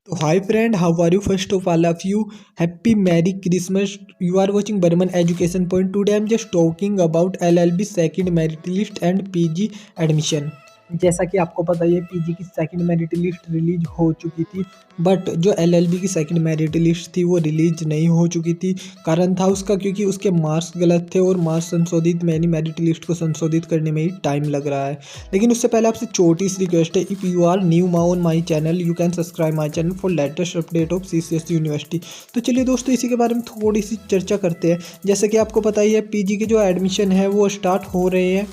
So hi friend, how are you? First of all of you, happy Merry Christmas. You are watching Burman Education Point. Today I'm just talking about LLB second merit list and PG admission. जैसा कि आपको पता ही है PG की second merit list release हो चुकी थी, but जो एलएलबी की सेकंड मेरिट लिस्ट थी वो रिलीज नहीं हो चुकी थी। कारण था उसका क्योंकि उसके मार्क्स गलत थे और मार्क्स संशोधित मैंने मेरिट लिस्ट को संशोधित करने में ही टाइम लग रहा है। लेकिन उससे पहले आपसे छोटी सी रिक्वेस्ट है, if you are new on my channel you can subscribe my channel for latest update of CCS university. तो चलिए दोस्तों इसी के बारे में थोड़ी सी चर्चा करते हैं। जैसे कि आपको पता ही है पीजी के जो एडमिशन है वो स्टार्ट हो रहे हैं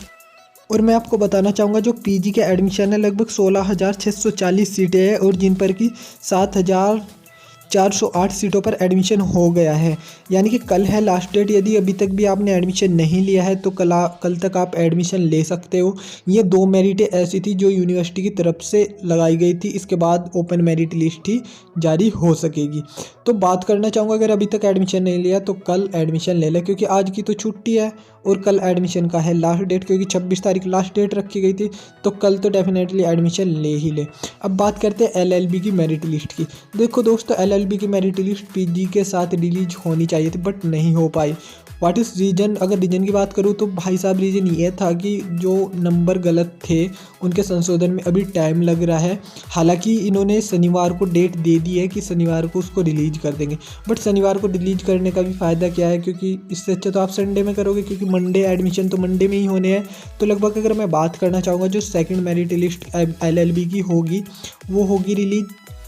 और मैं आपको बताना चाहूँगा जो पीजी के एडमिशन है लगभग 16,640 सीटें हैं और जिन पर कि 7,408 सीटों पर एडमिशन हो गया है। यानी कि कल है लास्ट डेट। यदि अभी तक भी आपने एडमिशन नहीं लिया है तो कल तक आप एडमिशन ले सकते हो। ये 2 मेरिटें ऐसी थी जो यूनिवर्सिटी की तरफ से लगाई गई थी, इसके बाद ओपन मेरिट लिस्ट ही जारी हो सकेगी। तो बात करना चाहूँगा अगर अभी तक एडमिशन नहीं लिया तो कल एडमिशन ले लें, क्योंकि आज की तो छुट्टी है और कल एडमिशन का है लास्ट डेट, क्योंकि 26 तारीख लास्ट डेट रखी गई थी। तो कल तो डेफिनेटली एडमिशन ले ही ले। अब बात करते हैं एलएलबी की मेरिट लिस्ट की। देखो दोस्तों, एलएलबी की मेरिट लिस्ट पीजी के साथ रिलीज होनी चाहिए थी बट नहीं हो पाई। What is reason? अगर रीज़न की बात करूँ तो भाई साहब रीज़न ये था कि जो नंबर गलत थे उनके संशोधन में अभी टाइम लग रहा है। हालांकि इन्होंने शनिवार को डेट दे दी है कि शनिवार को उसको रिलीज कर देंगे, बट शनिवार को रिलीज करने का भी फ़ायदा क्या है, क्योंकि इससे अच्छा तो आप संडे में करोगे, क्योंकि मंडे एडमिशन तो मंडे में ही होने हैं। तो लगभग अगर मैं बात करना चाहूँगा जो सेकंड मेरिट लिस्ट एलएलबी की होगी वो होगी रिलीज,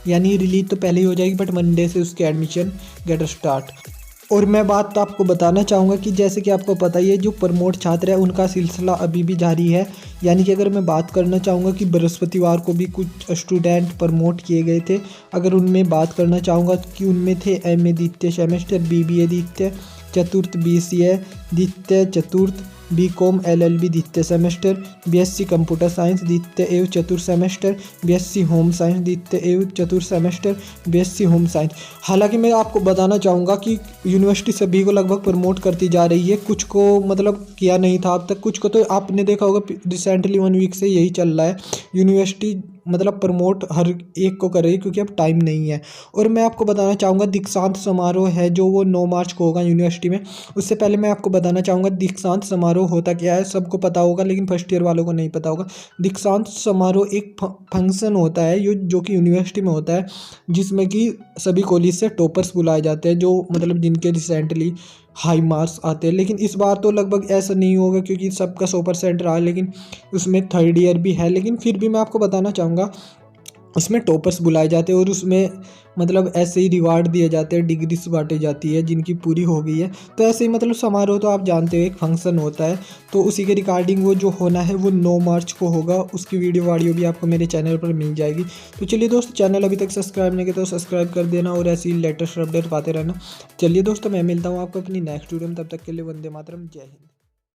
यानी रिलीज तो पहले ही हो जाएगी बट मंडे से उसके एडमिशन गेट स्टार्ट। और मैं बात आपको बताना चाहूँगा कि जैसे कि आपको पता ही है जो प्रमोट छात्र है उनका सिलसिला अभी भी जारी है। यानी कि अगर मैं बात करना चाहूँगा कि बृहस्पतिवार को भी कुछ स्टूडेंट प्रमोट किए गए थे। अगर उनमें बात करना चाहूँगा कि उनमें थे एमए द्वितीय सेमेस्टर, बीबीए द्वितीय चतुर्थ, बीसीए द्वितीय चतुर्थ, बीकॉम एलएलबी द्वितीय सेमेस्टर, बीएससी कंप्यूटर साइंस द्वितीय एवं चतुर्थ सेमेस्टर, बीएससी होम साइंस द्वितीय एवं चतुर्थ सेमेस्टर, बीएससी होम साइंस। हालांकि मैं आपको बताना चाहूँगा कि यूनिवर्सिटी सभी को लगभग प्रमोट करती जा रही है। कुछ को मतलब किया नहीं था अब तक, कुछ को तो आपने देखा होगा रिसेंटली 1 वीक से यही चल रहा है। यूनिवर्सिटी मतलब प्रमोट हर एक को कर रही है क्योंकि अब टाइम नहीं है। और मैं आपको बताना चाहूँगा दीक्षांत समारोह है जो वो 9 मार्च को होगा यूनिवर्सिटी में। उससे पहले मैं आपको बताना चाहूँगा दीक्षांत समारोह होता क्या है। सबको पता होगा लेकिन फर्स्ट ईयर वालों को नहीं पता होगा। दीक्षांत समारोह एक फंक्शन होता है जो कि यूनिवर्सिटी में होता है, जिसमें कि सभी कॉलेज से टॉपर्स बुलाए जाते हैं, जो मतलब जिनके रिसेंटली हाई मार्क्स आते हैं। लेकिन इस बार तो लगभग ऐसा नहीं होगा क्योंकि सबका 100% रहा, लेकिन उसमें थर्ड ईयर भी है। लेकिन फिर भी मैं आपको बताना चाहूँगा उसमें टॉपर्स बुलाए जाते हैं और उसमें मतलब ऐसे ही रिवार्ड दिए जाते हैं, डिग्रीज बांटी जाती है जिनकी पूरी हो गई है। तो ऐसे ही मतलब समारोह तो आप जानते हो एक फंक्शन होता है, तो उसी के रिगार्डिंग वो जो होना है वो 9 मार्च को होगा। उसकी वीडियो भी आपको मेरे चैनल पर मिल जाएगी। तो चलिए दोस्तों, चैनल अभी तक सब्सक्राइब नहीं किया तो सब्सक्राइब कर देना और ऐसी लेटेस्ट अपडेट पाते रहना। चलिए दोस्तों, मैं मिलता हूँ आपको अपनी नेक्स्ट वीडियो में। तब तक के लिए वंदे मातरम, जय हिंद।